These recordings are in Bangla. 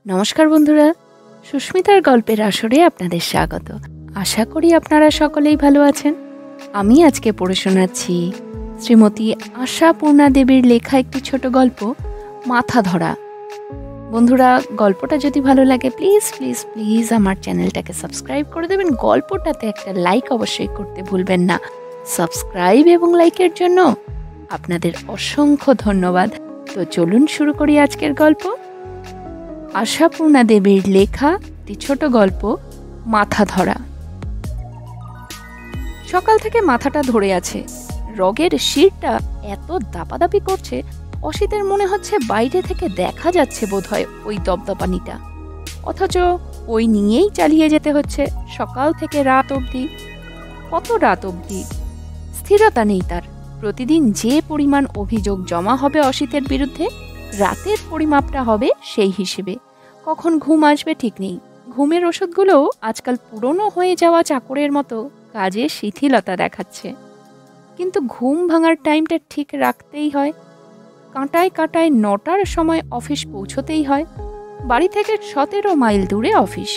নমস্কার বন্ধুরা, সুস্মিতার গল্পের আসরে আপনাদের স্বাগত। আশা করি আপনারা সকলেই ভালো আছেন। আমি আজকে পড়ে শোনাচ্ছি শ্রীমতী আশাপূর্ণা দেবীর লেখা একটি ছোট গল্প, মাথা ধরা। বন্ধুরা, গল্পটা যদি ভালো লাগে প্লিজ প্লিজ প্লিজ আমার চ্যানেলটাকে সাবস্ক্রাইব করে দেবেন। গল্পটাতে একটা লাইক অবশ্যই করতে ভুলবেন না। সাবস্ক্রাইব এবং লাইকের জন্য আপনাদের অসংখ্য ধন্যবাদ। তো চলুন শুরু করি আজকের গল্প। আশাপূর্ণা দেবীর লেখা একটি ছোট গল্প, মাথা ধরা। সকাল থেকে মাথাটা ধরে আছে। রগের শিরটা এত দাপাদাপি করছে, অসিতের মনে হচ্ছে বাইরে থেকে দেখা যাচ্ছে বোধহয় ওই দপদপানিটা, অথচ ওই নিয়েই চালিয়ে যেতে হচ্ছে সকাল থেকে রাত অবধি। কত রাত অবধি? স্থিরতা নেই তার। প্রতিদিন যে পরিমাণ অভিযোগ জমা হবে অসিতের বিরুদ্ধে, রাতের পরিমাপটা হবে সেই হিসেবে। কখন ঘুম আসবে ঠিক নেই। ঘুমের ওষুধগুলোও আজকাল পুরনো হয়ে যাওয়া চাকরের মতো কাজে শিথিলতা দেখাচ্ছে। কিন্তু ঘুম ভাঙার টাইমটা ঠিক রাখতেই হয়। কাঁটায় কাঁটায় 9টার সময় অফিস পৌঁছতেই হয়। বাড়ি থেকে 17 মাইল দূরে অফিস।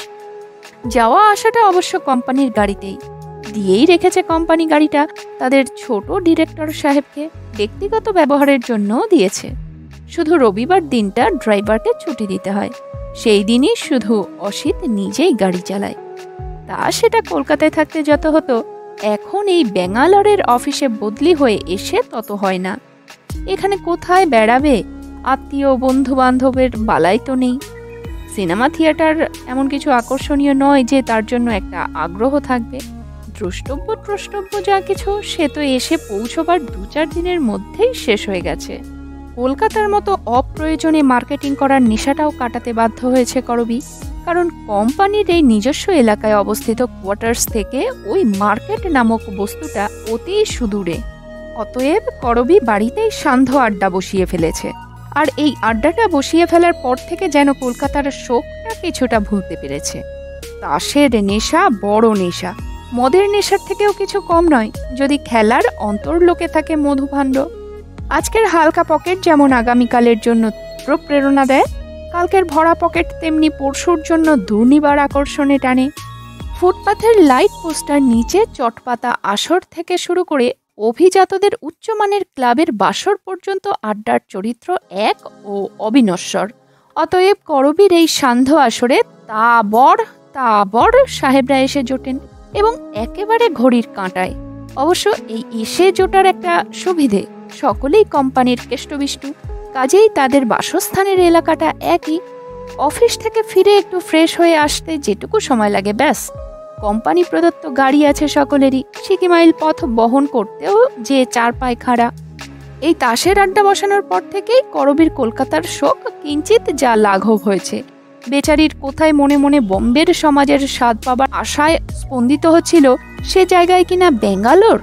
যাওয়া আসাটা অবশ্য কোম্পানির গাড়িতেই। দিয়েই রেখেছে কোম্পানি গাড়িটা তাদের ছোট ডিরেক্টর সাহেবকে, ব্যক্তিগত ব্যবহারের জন্য দিয়েছে। শুধু রবিবার দিনটা ড্রাইভারকে ছুটি দিতে হয়। সেই দিনই শুধু অসিত নিজেই গাড়ি চালায়। তা সেটা কলকাতায় থাকতে যত হতো, এখন এই ব্যাঙ্গালোরের অফিসে বদলি হয়ে এসে তত হয় না। এখানে কোথায় বেড়াবে? আত্মীয় বন্ধু বান্ধবের বালাই তো নেই। সিনেমা থিয়েটার এমন কিছু আকর্ষণীয় নয় যে তার জন্য একটা আগ্রহ থাকবে। দ্রষ্টব্য যা কিছু সে তো এসে পৌঁছবার 2-4 দিনের মধ্যেই শেষ হয়ে গেছে। কলকাতার মতো অপ্রয়োজনে মার্কেটিং করার নেশাটাও কাটাতে বাধ্য হয়েছে করবী। কারণ কোম্পানির এই নিজস্ব এলাকায় অবস্থিত কোয়ার্টার্স থেকে ওই মার্কেট নামক বস্তুটা অতি সুদূরে। অতএব করবী বাড়িতেই সান্ধ্য আড্ডা বসিয়ে ফেলেছে। আর এই আড্ডাটা বসিয়ে ফেলার পর থেকে যেন কলকাতার শোকটা কিছুটা ভুলতে পেরেছে। তাসের নেশা বড় নেশা, মদের নেশার থেকেও কিছু কম নয় যদি খেলার অন্তর্লোকে থাকে মধুভাণ্ড। আজকের হালকা পকেট যেমন আগামীকালের জন্য প্রেরণা দেয়, কালকের ভরা পকেট তেমনি পরশুর জন্য দুর্নিবার আকর্ষণে টানে। ফুটপাথের লাইট পোস্টার নিচে চটপাতা আসর থেকে শুরু করে অভিজাতদের উচ্চমানের ক্লাবের বাসর পর্যন্ত আড্ডার চরিত্র এক ও অবিনশ্বর। অতএব করবীর এই সান্ধ্য আসরে তা বড় সাহেবরা এসে জোটেন, এবং একেবারে ঘড়ির কাঁটায়। অবশ্য এই এসে জোটার একটা সুবিধে, সকলেই কোম্পানির কেষ্টবিষ্টু, কাজেই তাদের বাসস্থানের এলাকাটা একই। অফিস থেকে ফিরে একটু ফ্রেশ হয়ে আসতে যেটুকু সময় লাগে ব্যাস। কোম্পানি প্রদত্ত গাড়ি আছে সকলেরই, সিকিমাইল পথ বহন করতেও যে 4 পায়ে খাড়া। এই তাসের আড্ডা বসানোর পর থেকেই করবীর কলকাতার শোক কিঞ্চিত যা লাঘব হয়েছে। বেচারির কোথায় মনে মনে বম্বের সমাজের স্বাদ পাবার আশায় স্পন্দিত হচ্ছিল, সে জায়গায় কিনা ব্যাঙ্গালোর,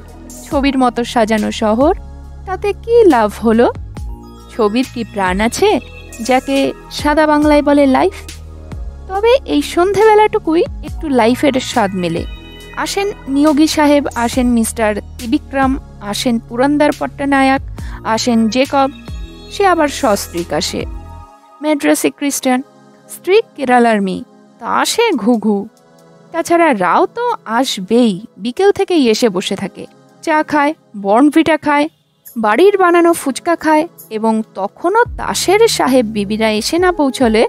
ছবির মতো সাজানো শহর। তাতে কি লাভ হলো? ছবির কি প্রাণ আছে, যাকে সাদা বাংলায় বলে লাইফ? তবে এই সন্ধেবেলাটুকুই একটু লাইফের স্বাদ মেলে। আসেন নিয়োগী সাহেব, আসেন মিস্টার ত্রিবিক্রম, আসেন পুরন্দর পট্টনায়ক, আসেন জেকব, সে আবার সস্ত্রীক আসে। ম্যাড্রাসি খ্রিস্টান, স্ত্রী কেরালার মেয়ে, তা আসে ঘুঘু। তাছাড়া রাও তো আসবেই, বিকেল থেকেই এসে বসে থাকে, চা খায়, বর্নভিটা খায়, বাড়ির বানানো ফুচকা খায়, এবং তখনও তাসের সাহেব বিবিরা এসে না পৌঁছলে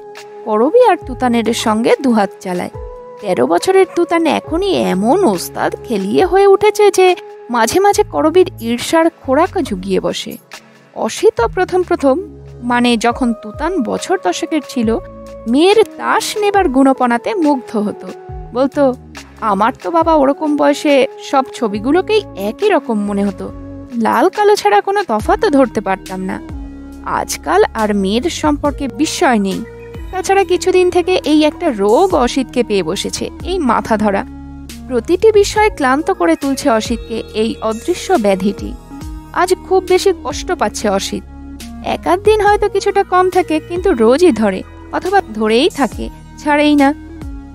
করবী আর তুতানের সঙ্গে দুহাত চালায়। 13 বছরের তুতান এখনই এমন ওস্তাদ খেলিয়ে হয়ে উঠেছে যে মাঝে মাঝে করবীর ঈর্ষার খোরাক ঝুগিয়ে বসে। অসিত প্রথম মানে যখন তুতান বছর 10 ছিল, মেয়ের তাস নেবার গুণপনাতে মুগ্ধ হতো। বলতো, আমার তো বাবা ওরকম বয়সে সব ছবিগুলোকেই একই রকম মনে হতো, লাল কালো ছাড়া কোনো তফাৎও ধরতে পারতাম না। আজকাল আর মেয়ের সম্পর্কে বিস্ময় নেই। তাছাড়া কিছুদিন থেকে এই একটা রোগ অসিতকে পেয়ে বসেছে, এই মাথা ধরা। প্রতিটি বিষয়ে ক্লান্ত করে তুলছে অসিতকে এই অদৃশ্য ব্যাধিটি। আজ খুব বেশি কষ্ট পাচ্ছে অসিত। 1-8 দিন হয়তো কিছুটা কম থাকে, কিন্তু রোজই ধরে, অথবা ধরেই থাকে, ছাড়েই না।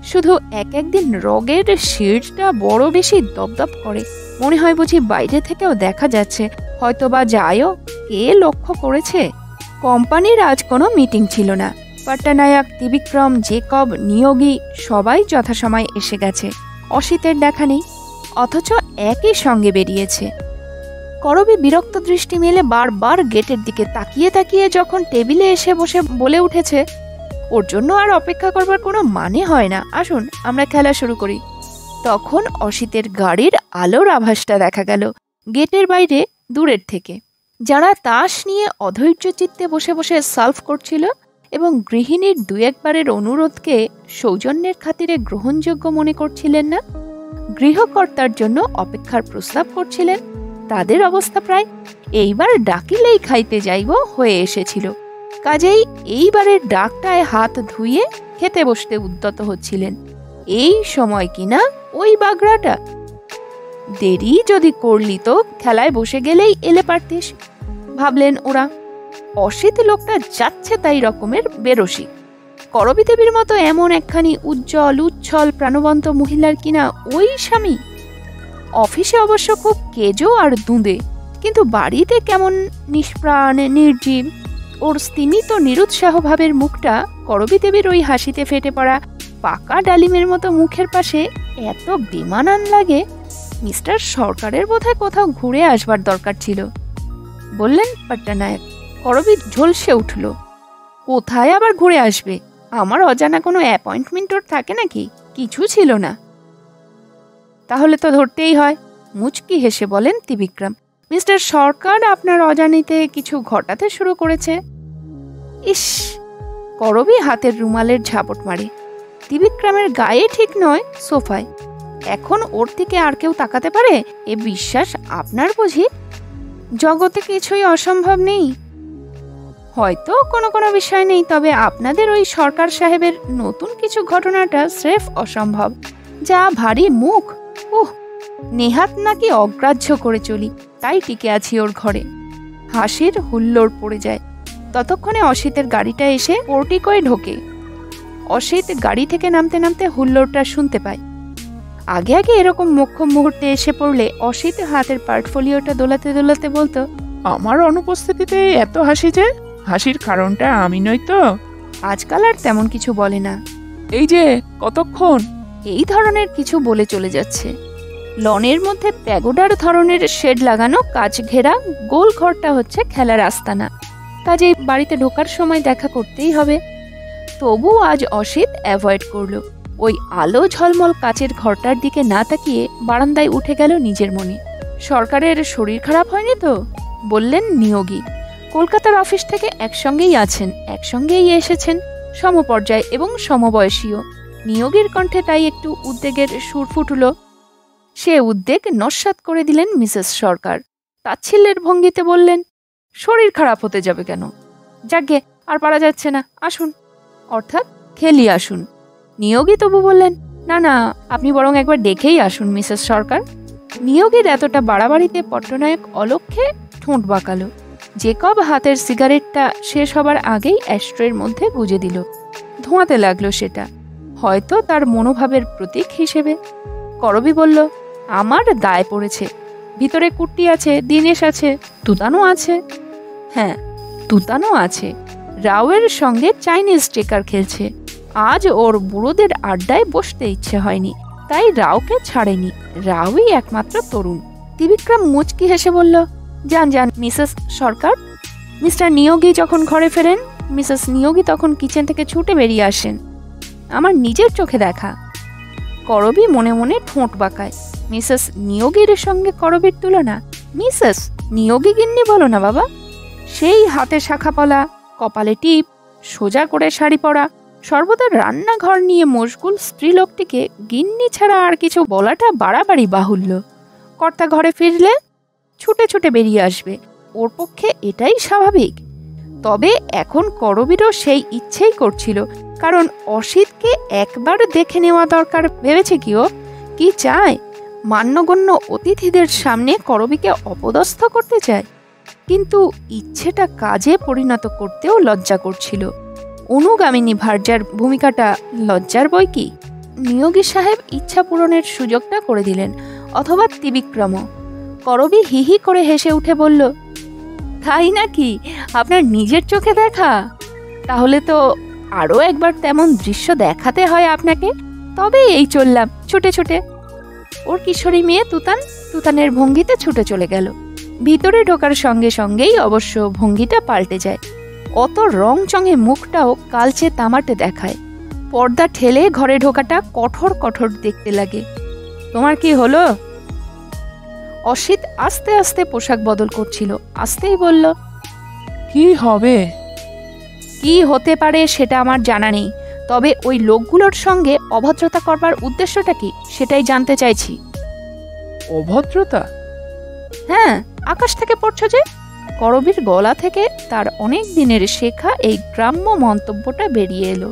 শুধু এক দিন রগের শিরটা বড় বেশি দপদপ করে, মনে হয় বুঝি বাইরে থেকেও দেখা যাচ্ছে, হয়তো বা যায়ও, কে লক্ষ্য করেছে। কোম্পানির আজ কোনো মিটিং ছিল না, পট্টনায়ক, ত্রিবিক্রম, জেকব, নিয়োগী সবাই যথাসময়ে এসে গেছে। অসিতের দেখা নেই, অথচ একই সঙ্গে বেরিয়েছে। করবী বিরক্ত দৃষ্টি মেলে বারবার গেটের দিকে তাকিয়ে তাকিয়ে যখন টেবিলে এসে বসে বলে উঠেছে, ওর জন্য আর অপেক্ষা করবার কোনো মানে হয় না, আসুন আমরা খেলা শুরু করি। তখন অসিতের গাড়ির আলোর আভাসটা দেখা গেল গেটের বাইরে দূরের থেকে। যারা তাস নিয়ে অধৈর্য চিত্তে বসে বসে সার্ভ করছিল এবং গৃহিণীর দু একবারের অনুরোধকে সৌজন্যের খাতিরে গ্রহণযোগ্য মনে করছিলেন না, গৃহকর্তার জন্য অপেক্ষার প্রস্তাব করছিলেন, তাদের অবস্থা প্রায় এইবার ডাকিলেই খাইতে যাইব হয়ে এসেছিল। কাজেই এইবারের ডাকটায় হাত ধুয়ে খেতে বসতে উদ্যত হচ্ছিলেন। এই সময় কিনা ওই বাগড়াটা, দেরি যদি করলি তো খেলায় বসে গেলেই এলে পারতিস, ভাবলেন ওরা। অসিত লোকটা যাচ্ছে তাই রকমের বেরসি। করবী দেবীর মতো এমন একখানি উজ্জ্বল উচ্ছল প্রাণবন্ত মহিলার কিনা ওই স্বামী। অফিসে অবশ্য খুব কেজো আর দুঁদে, কিন্তু বাড়িতে কেমন নিষ্প্রাণ নির্জীব। ওর স্তিমিত নিরুৎসাহ ভাবের মুখটা করবী দেবীর ওই হাসিতে ফেটে পড়া পাকা ডালিমের মতো মুখের পাশে এত বেমানান লাগে। মিস্টার সরকারের বোধহয় কোথাও ঘুরে আসবার দরকার ছিল, বললেন পট্টনায়ক। করবী ঝলসে উঠল। কোথায় আবার ঘুরে আসবে? আমার অজানা কোনো অ্যাপয়েন্টমেন্ট ওর থাকে নাকি? কিছু ছিল না। তাহলে তো ধরতেই হয়, মুচকি হেসে বলেন ত্রিবিক্রম। মিস্টার সরকার আপনার অজানিতে কিছু ঘটাতে শুরু করেছে। ইস! করবী হাতের রুমালের ঝাপট মারে। ত্রিবিক্রমের গায়ে ঠিক নয়, সোফায়। এখন ওর থেকে আর কেউ তাকাতে পারে এ বিশ্বাস আপনার বুঝি? জগতে কিছুই অসম্ভব নেই। হয়তো কোনো কোনো বিষয় নেই, তবে আপনাদের ওই সরকার সাহেবের নতুন কিছু ঘটনাটা স্রেফ অসম্ভব। যা ভারী মুখ! নেহাত নাকি অগ্রাহ্য করে চলি, তাই টিকে আছি ওর ঘরে। হাসির হুল্লোড় পড়ে যায়। ততক্ষণে অসিতের গাড়িটা এসে পোর্টিকোয় ঢোকে। অসিত গাড়ি থেকে নামতে নামতে হুল্লোড়টা শুনতে পায়। আগে আগে এরকম মোক্ষম মুহূর্তে এসে পড়লে অসিত হাতের পোর্টফোলিওটা দোলাতে দোলাতে বলতো, আমার অনুপস্থিতিতে এত হাসি যে? হাসির কারণটা আমি নই তো? আজকাল আর তেমন কিছু বলে না। এই যে কতক্ষণ এই ধরনের কিছু বলে চলে যাচ্ছে। লনের মধ্যে প্যাগোডার ধরনের শেড লাগানো কাচ ঘেরা গোল ঘরটা হচ্ছে খেলার আস্তানা। কাজেই বাড়িতে ঢোকার সময় দেখা করতেই হবে। তবু আজ অসিত অ্যাভয়েড করল। ওই আলো ঝলমল কাচের ঘরটার দিকে না তাকিয়ে বারান্দায় উঠে গেল নিজের মনে। সরকারের শরীর খারাপ হয়নি তো? বললেন নিয়োগী। কলকাতার অফিস থেকে একসঙ্গেই আছেন, একসঙ্গেই এসেছেন, সমপর্যায় এবং সমবয়সীয়। নিয়োগীর কণ্ঠে তাই একটু উদ্বেগের সুর ফুটল। সে উদ্বেগ নস্যাৎ করে দিলেন মিসেস সরকার। তাচ্ছিল্যের ভঙ্গিতে বললেন, শরীর খারাপ হতে যাবে কেন? যাকে আর পারা যাচ্ছে না, আসুন, অর্থাৎ খেলি আসুন। নিয়োগী তবু বললেন, না না, আপনি বরং একবার দেখেই আসুন মিসেস সরকার। নিয়োগীর এতটা বাড়াবাড়িতে পট্টনায়ক অলক্ষ্যে ঠোঁট বাঁকালো। জেকব হাতের সিগারেটটা শেষ হবার আগেই অ্যাস্ট্রের মধ্যে গুজে দিল। ধোঁয়াতে লাগলো সেটা, হয়তো তার মনোভাবের প্রতীক হিসেবে। করবী বলল, আমার দায় পড়েছে। ভিতরে কুট্টি আছে, দিনেশ আছে, তুতানো আছে। হ্যাঁ, তুতানো আছে। রাওয়ের সঙ্গে চাইনিজ টেকার খেলছে। আজ ওর বুড়োদের আড্ডায় বসতে ইচ্ছে হয়নি, তাই রাওকে ছাড়েনি। রাওই একমাত্র তরুণ। ত্রিবিক্রম মুচকি হেসে বলল, যান যান মিসেস সরকার। মিস্টার নিয়োগী যখন ঘরে ফেরেন, মিসেস নিয়োগী তখন কিচেন থেকে ছুটে বেরিয়ে আসেন। আমার নিজের চোখে দেখা। করবী মনে মনে ঠোঁট বাঁকায়। মিসেস নিয়োগীর সঙ্গে করবীর তুলনা? মিসেস নিয়োগী গিন্নি বলো না বাবা। সেই হাতে শাখা পলা, কপালে টিপ, সোজা করে শাড়ি পরা, সর্বদা রান্নাঘর নিয়ে মশগুল স্ত্রীলোকটিকে গিন্নি ছাড়া আর কিছু বলাটা বাড়াবাড়ি বাহুল্য। কর্তা ঘরে ফিরলে ছুটে ছুটে বেরিয়ে আসবে, ওর পক্ষে এটাই স্বাভাবিক। তবে এখন করবীরও সেই ইচ্ছেই করছিল, কারণ অসিতকে একবার দেখে নেওয়া দরকার। ভেবেছে কি ও কি চায়? মান্যগণ্য অতিথিদের সামনে করবীকে অপদস্থ করতে চায়, কিন্তু ইচ্ছেটা কাজে পরিণত করতেও লজ্জা করছিল। অনুগামিনী ভার্যার ভূমিকাটা লজ্জার বই কি? নিয়োগী সাহেব ইচ্ছা পূরণের সুযোগটা করে দিলেন, অথবা ত্রিবিক্রম। করবী হিহি করে হেসে উঠে বলল, তাই নাকি? আপনার নিজের চোখে দেখা? তাহলে তো আরও একবার তেমন দৃশ্য দেখাতে হয় আপনাকে, তবে এই চললাম ছুটে ছুটে। ওর কিশোরী মেয়ে তুতান তুতানের ভঙ্গিতে ছুটে চলে গেল। ভিতরে ঢোকার সঙ্গে সঙ্গেই অবশ্য ভঙ্গিটা পাল্টে যায়। অত রং চঙে মুখটাও কালচে তামাটে দেখায়। পর্দা ঠেলে ঘরে ঢোকাটা কঠোর কঠোর দেখতে লাগে। তোমার কি হলো? অসিত আস্তে আস্তে পোশাক বদল করছিল। আস্তেই বলল, কি হবে? কি হতে পারে সেটা আমার জানা নেই, তবে ওই লোকগুলোর সঙ্গে অভদ্রতা করবার উদ্দেশ্যটা কি সেটাই জানতে চাইছি। অভদ্রতা? হ্যাঁ, আকাশ থেকে পড়ছ যে? করবীর গলা থেকে তার অনেক দিনের শেখা এই গ্রাম্য মন্তব্যটা বেরিয়ে এলো।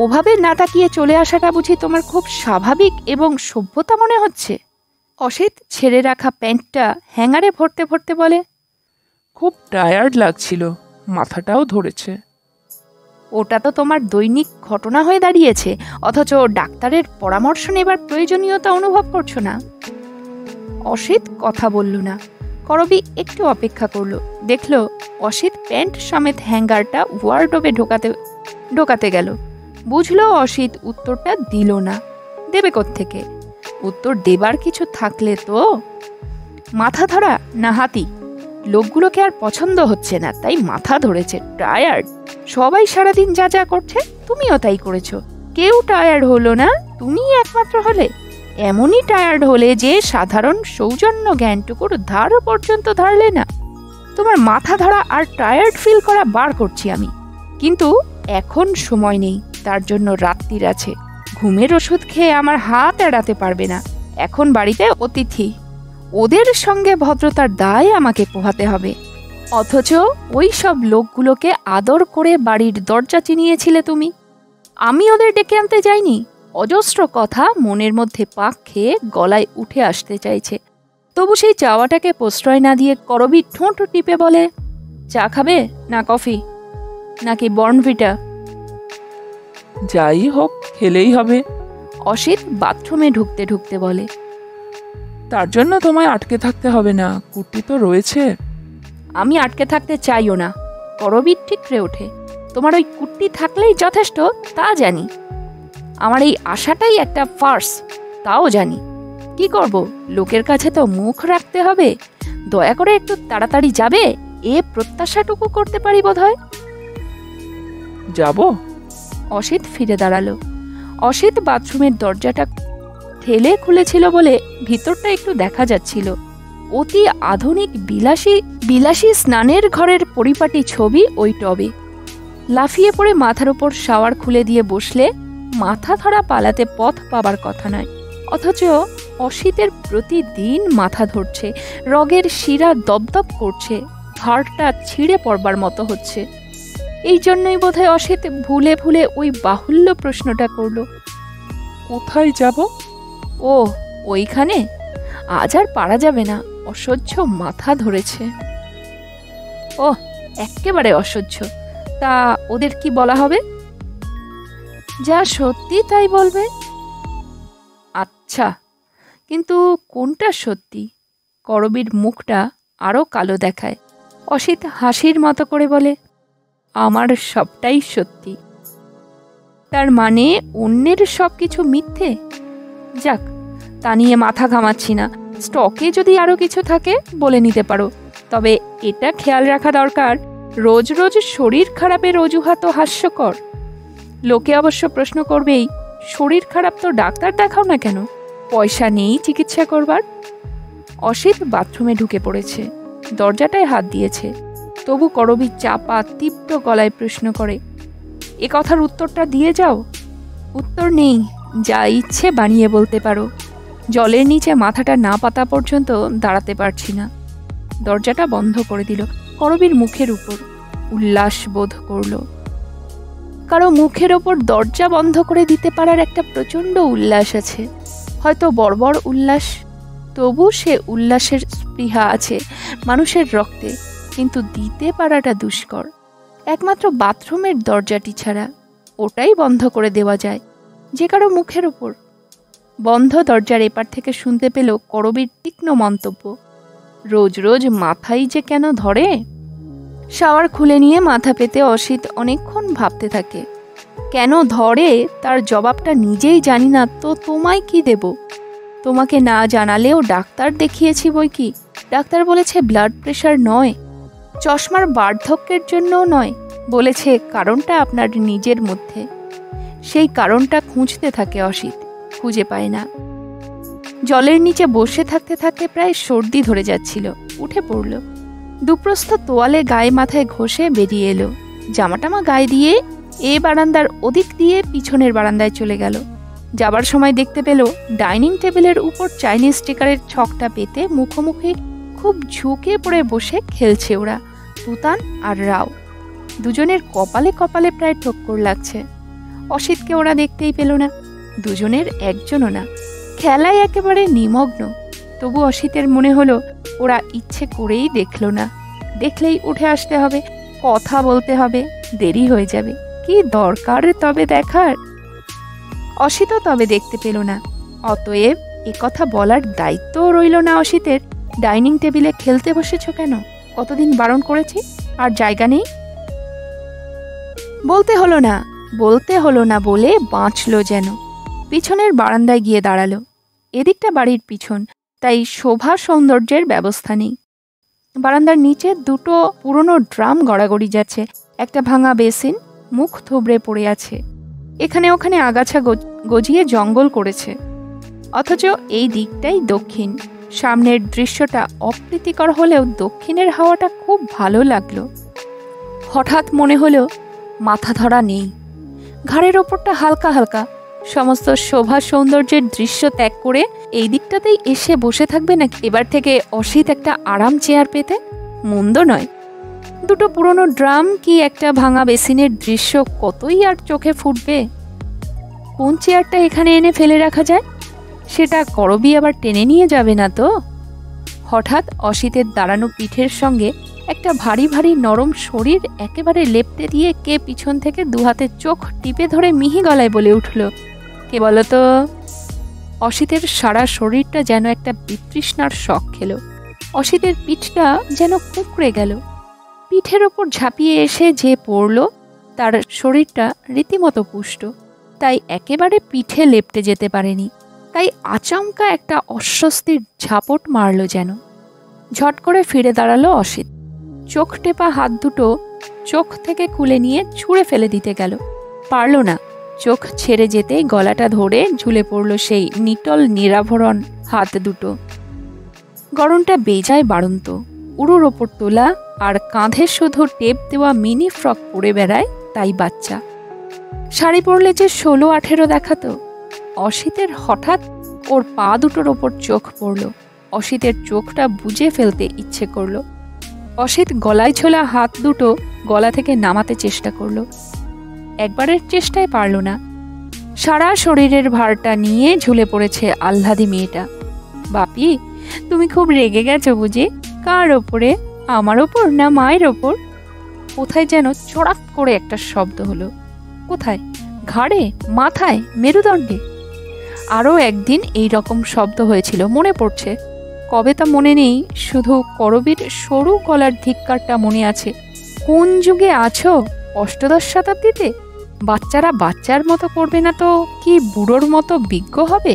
ওভাবে না তাকিয়ে চলে আসাটা বুঝি তোমার খুব স্বাভাবিক এবং সভ্যতা মনে হচ্ছে? অসিত ছেড়ে রাখা প্যান্টটা হ্যাঙ্গারে ভরতে ভরতে বলে, খুব টায়ার্ড লাগছিল, মাথাটাও ধরেছে। ওটা তো তোমার দৈনিক ঘটনা হয়ে দাঁড়িয়েছে, অথচ ডাক্তারের পরামর্শ নেবার প্রয়োজনীয়তা অনুভব করছো না। অসিত কথা বলল না। করবী একটু অপেক্ষা করলো। দেখল অসিত প্যান্ট সমেত হ্যাঙ্গারটা ওয়ার্ডরোবে ঢোকাতে গেল। বুঝলো অসিত উত্তরটা দিল না, দেবে কোত্থেকে? উত্তর দেবার কিছু থাকলে তো। মাথা ধরা না হাতি? লোকগুলোকে আর পছন্দ হচ্ছে না, তাই মাথা ধরেছে। টায়ার্ড? সবাই সারাদিন যা যা করছে তুমিও তাই করেছো। কেউ টায়ার্ড হলো না, তুমিই একমাত্র হলে। এমনই টায়ার্ড হলে যে সাধারণ সৌজন্য জ্ঞানটুকুর ধার পর্যন্ত ধারলে না। তোমার মাথা ধরা আর টায়ার্ড ফিল করা বার করছি আমি, কিন্তু এখন সময় নেই। তার জন্য রাত্রির আছে। ঘুমের ওষুধ খেয়ে আমার হাত এড়াতে পারবে না। এখন বাড়িতে অতিথি, ওদের সঙ্গে ভদ্রতার দায় আমাকে পোহাতে হবে। অথচ ওই সব লোকগুলোকে আদর করে বাড়ির দরজা চিনিয়েছিলে তুমি। আমি ওদের ডেকে আনতে যাইনি। অজস্র কথা মনের মধ্যে পাক খেয়ে গলায় উঠে আসতে চাইছে, তবু সেই চাওয়াটাকে প্রশ্রয় না দিয়ে করবী ঠোঁট টিপে বলে, চা খাবে না কফি, নাকি বর্নভিটা? যাই হোক, খেলেই হবে। অসিত বাথরুমে ঢুকতে ঢুকতে বলে, তার জন্য তোমায় আটকে থাকতে হবে না, কুর্তি তো রয়েছে। আমি আটকে থাকতে চাইও না। করবী ঠিকরে ওঠে, তোমার ওই কুর্তি থাকলেই যথেষ্ট তা জানি। আমার এই আশাটাই একটা ফার্স তাও জানি। কি করব, লোকের কাছে তো মুখ রাখতে হবে। দয়া করে একটু তাড়াতাড়ি যাবে, এ প্রত্যাশাটুকু করতে পারি বোধহয়। যাব? অসিত ফিরে দাঁড়ালো। অসিত বাথরুমের দরজাটা ঠেলে খুলেছিল বলে ভিতরটা একটু দেখা যাচ্ছিল। অতি আধুনিক বিলাসী স্নানের ঘরের পরিপাটি ছবি ওই টবে। লাফিয়ে পড়ে মাথার উপর শাওয়ার খুলে দিয়ে বসলে মাথা ধরা পালাতে পথ পাবার কথা নয়। অথচ অসিতের প্রতিদিন মাথা ধরছে, রগের শিরা দপদপ করছে, ঘাড়টা ছিঁড়ে পড়বার মতো হচ্ছে। এই জন্যই বোধহয় অসিত ভুলে ভুলে ওই বাহুল্য প্রশ্নটা করল, কোথায় যাব? ও ওইখানে? আজ আর পারা যাবে না, অসহ্য মাথা ধরেছে। ও একেবারে অসহ্য। তা ওদের কি বলা হবে? যা সত্যি তাই বলবে। আচ্ছা, কিন্তু কোনটা সত্যি? করবীর মুখটা আরো কালো দেখায়। অসিত হাসির মতো করে বলে, আমার সবটাই সত্যি। তার মানে অন্যের সব কিছু মিথ্যে? যাক, তা নিয়ে মাথা ঘামাচ্ছি না। স্টকে যদি আরো কিছু থাকে বলে নিতে পারো, তবে এটা খেয়াল রাখা দরকার, রোজ রোজ শরীর খারাপের অজুহাত হাস্যকর। লোকে অবশ্য প্রশ্ন করবেই, শরীর খারাপ তো ডাক্তার দেখাও না কেন? পয়সা নেই চিকিৎসা করবার। অসিত বাথরুমে ঢুকে পড়েছে, দরজাটায় হাত দিয়েছে। তবু করবী চাপা তীব্র গলায় প্রশ্ন করে, এ কথার উত্তরটা দিয়ে যাও। উত্তর নেই, যা ইচ্ছে বানিয়ে বলতে পারো। জলের নিচে মাথাটা না পাতা পর্যন্ত দাঁড়াতে পারছি না। দরজাটা বন্ধ করে দিল। করবীর মুখের উপর উল্লাস বোধ করল। কারো মুখের ওপর দরজা বন্ধ করে দিতে পারার একটা প্রচণ্ড উল্লাস আছে, হয়তো বর্বর উল্লাস। তবু সে উল্লাসের স্পৃহা আছে মানুষের রক্তে, কিন্তু দিতে পারাটা দুষ্কর। একমাত্র বাথরুমের দরজাটি ছাড়া, ওটাই বন্ধ করে দেওয়া যায় যে কারো মুখের ওপর। বন্ধ দরজার এপার থেকে শুনতে পেল করবীর তীক্ষ্ণ মন্তব্য, রোজ রোজ মাথাই যে কেন ধরে। শাওয়ার খুলে নিয়ে মাথা পেতে অসিত অনেকক্ষণ ভাবতে থাকে। কেন ধরে তার জবাবটা নিজেই জানি না, তো তোমায় কি দেব? তোমাকে না জানালেও ডাক্তার দেখিয়েছি বই কি। ডাক্তার বলেছে ব্লাড প্রেশার নয়, চশমার বার্ধক্যের জন্যও নয়, বলেছে কারণটা আপনার নিজের মধ্যে। সেই কারণটা খুঁজতে থাকে অসিত, খুঁজে পায় না। জলের নিচে বসে থাকতে থাকতে প্রায় সর্দি ধরে যাচ্ছিল, উঠে পড়ল। দুপ্রস্থ তোয়ালে গায়ে মাথায় ঘষে বেরিয়ে এলো। জামাটামা গায়ে দিয়ে এ বারান্দার ওদিক দিয়ে পিছনের বারান্দায় চলে গেল। যাবার সময় দেখতে পেল ডাইনিং টেবিলের উপর চাইনিজ স্টিকারের ছকটা পেতে মুখোমুখি খুব ঝুঁকে পড়ে বসে খেলছে ওরা, তুতান আর রাও। দুজনের কপালে কপালে প্রায় ঠক্কর লাগছে। অসিতকে ওরা দেখতেই পেল না, দুজনের একজনও না, খেলায় একেবারে নিমগ্ন। তবু অসিতের মনে হলো ওরা ইচ্ছে করেই দেখল না, দেখলেই উঠে আসতে হবে, কথা বলতে হবে, দেরি হয়ে যাবে। কি দরকার তবে দেখার? অসিতও তবে দেখতে পেল না, অতএব কথা বলার দায়িত্বও রইল না অসিতের। ডাইনিং টেবিলে খেলতে বসেছ কেন? কতদিন বারণ করেছি, আর জায়গা নেই? বলতে হলো না বলে বাঁচল যেন। পিছনের বারান্দায় গিয়ে দাঁড়ালো। এদিকটা বাড়ির পিছন, তাই শোভা সৌন্দর্যের ব্যবস্থা নেই। বারান্দার নিচে দুটো পুরনো ড্রাম গড়াগড়ি যাচ্ছে, একটা ভাঙা বেসিন মুখ থুবড়ে পড়ে আছে। এখানে ওখানে আগাছা গজিয়ে জঙ্গল করেছে। অথচ এই দিকটাই দক্ষিণ। সামনের দৃশ্যটা অপ্রীতিকর হলেও দক্ষিণের হাওয়াটা খুব ভালো লাগলো। হঠাৎ মনে হলো মাথা ধরা নেই, ঘাড়ের ওপরটা হালকা হালকা। সমস্ত শোভা সৌন্দর্যের দৃশ্য ত্যাগ করে এই দিকটাতেই এসে বসে থাকবে নাকি এবার থেকে অসিত একটা আরাম চেয়ার পেতে? মন্দ নয়। দুটো পুরনো ড্রাম কি একটা ভাঙা বেসিনের দৃশ্য কতই আর চোখে ফুটবে। কোন চেয়ারটা এখানে এনে ফেলে রাখা যায়? সেটা করবি আবার টেনে নিয়ে যাবে না তো? হঠাৎ অসিতের দাঁড়ানো পিঠের সঙ্গে একটা ভারী ভারী নরম শরীর একেবারে লেপ্টে দিয়ে কে পিছন থেকে দুহাতে চোখ টিপে ধরে মিহি গলায় বলে উঠল, কে বলতো? অসিতের সারা শরীরটা যেন একটা বিতৃষ্ণার শখ খেল। অসিতের পিঠটা যেন কুঁকড়ে গেল। পিঠের ওপর ঝাঁপিয়ে এসে যে পড়ল তার শরীরটা রীতিমতো পুষ্ট, তাই একেবারে পিঠে লেপ্টে যেতে পারেনি। তাই আচমকা একটা অস্বস্তির ঝাপট মারল যেন। ঝট করে ফিরে দাঁড়ালো অসিত। চোখ টেপা হাত দুটো চোখ থেকে খুলে নিয়ে ছুঁড়ে ফেলে দিতে গেল, পারল না। চোখ ছেড়ে যেতেই গলাটা ধরে ঝুলে পড়ল সেই নিটল নিরাভরণ হাত দুটো। গরমটা বেজায় বাড়ন্ত, উড়ুর ওপর তোলা, আর কাঁধে শুধু টেপ দেওয়া মিনি ফ্রক পরে বেড়ায় তাই বাচ্চা। শাড়ি পরলে যে 16-18 দেখাতো। অসিতের হঠাৎ ওর পা দুটোর ওপর চোখ পড়ল। অসিতের চোখটা বুজে ফেলতে ইচ্ছে করল। অসিত গলায় ঝোলা হাত দুটো গলা থেকে নামাতে চেষ্টা করল। একবারের চেষ্টায় পারল না। সারা শরীরের ভারটা নিয়ে ঝুলে পড়েছে আহ্লাদী মেয়েটা। বাপি, তুমি খুব রেগে গেছো বুঝি? কার ওপরে? আমার ওপর না মায়ের ওপর? কোথায় যেন চড়াক করে একটা শব্দ হলো। কোথায়? ঘাড়ে, মাথায়, মেরুদণ্ডে? আরও একদিন এই রকম শব্দ হয়েছিল, মনে পড়ছে। কবে তা মনে নেই, শুধু করবীর সরু গলার ধিক্কারটা মনে আছে। কোন যুগে আছো? অষ্টদশ শতাব্দীতে? বাচ্চারা বাচ্চার মতো করবে না তো কি বুড়োর মতো বিজ্ঞ হবে?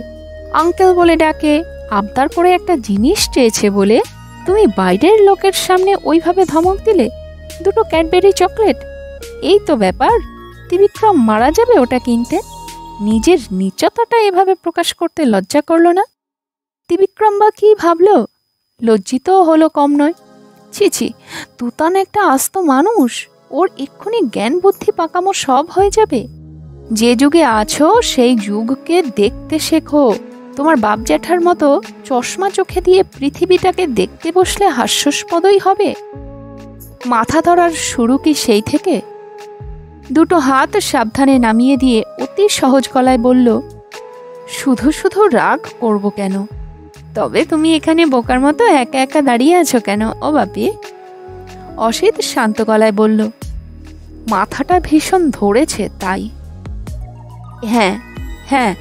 আঙ্কেল বলে ডাকে, আবদার করে একটা জিনিস চেয়েছে বলে তুমি বাইরের লোকের সামনে ওইভাবে ধমক দিলে। দুটো ক্যাডবেরি চকলেট, এই তো ব্যাপার। ত্রিবিক্রম মারা যাবে ওটা কিনতে। নিজের নীচতাটা এভাবে প্রকাশ করতে লজ্জা করল না? ত্রিবিক্রম বা কি ভাবলো? লজ্জিতও হলো কম নয়। ছি ছি, তুতান একটা আস্ত মানুষ, ওর এক্ষুনি জ্ঞান বুদ্ধি পাকামো সব হয়ে যাবে। যে যুগে আছো সেই যুগকে দেখতে শেখো। তোমার বাপ জ্যাঠার মতো চশমা চোখে দিয়ে পৃথিবীটাকে দেখতে বসলে হাস্যাস্পদই হবে। মাথা ধরার শুরু কি সেই থেকে? দুটো হাত সাবধানে নামিয়ে দিয়ে অতি সহজ গলায় বলল, শুধু শুধু রাগ করব কেন? তবে তুমি এখানে বোকার মতো একা একা দাঁড়িয়ে আছো কেন ও বাপি? অসিত শান্ত গলায় বলল, মাথাটা ভীষণ ধরেছে তাই। হ্যাঁ হ্যাঁ,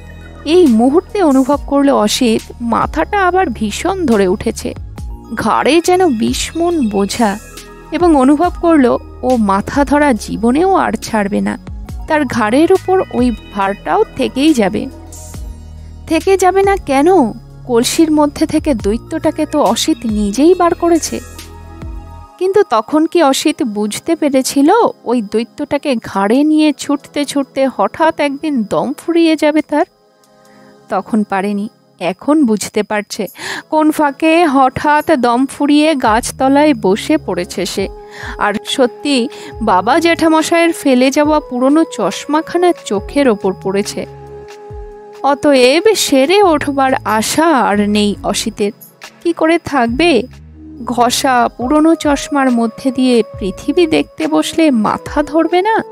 এই মুহূর্তে অনুভব করলো অসিত মাথাটা আবার ভীষণ ধরে উঠেছে, ঘাড়ে যেন 20 মণ বোঝা। এবং অনুভব করলো ও মাথা ধরা জীবনেও আর ছাড়বে না। তার ঘাড়ের উপর ওই ভারটাও থেকেই যাবে। থেকে যাবে না কেন? কলসির মধ্যে থেকে দৈত্যটাকে তো অসিত নিজেই বার করেছে। কিন্তু তখন কি অসিত বুঝতে পেরেছিল ওই দৈত্যটাকে ঘাড়ে নিয়ে ছুটতে ছুটতে হঠাৎ একদিন দম ফুরিয়ে যাবে তার? তখন পারেনি। এখন বুঝতে পারছে কোন ফাঁকে হঠাৎ দম ফুরিয়ে গাছতলায় বসে পড়েছে সে। আর সত্যি বাবা জ্যাঠামশায়ের ফেলে যাওয়া পুরনো চশমাখানা চোখের ওপর পড়েছে। অতএব সেরে ওঠবার আশা আর নেই অসিতের। কি করে থাকবে? ঘষা পুরনো চশমার মধ্যে দিয়ে পৃথিবী দেখতে বসলে মাথা ধরবে না?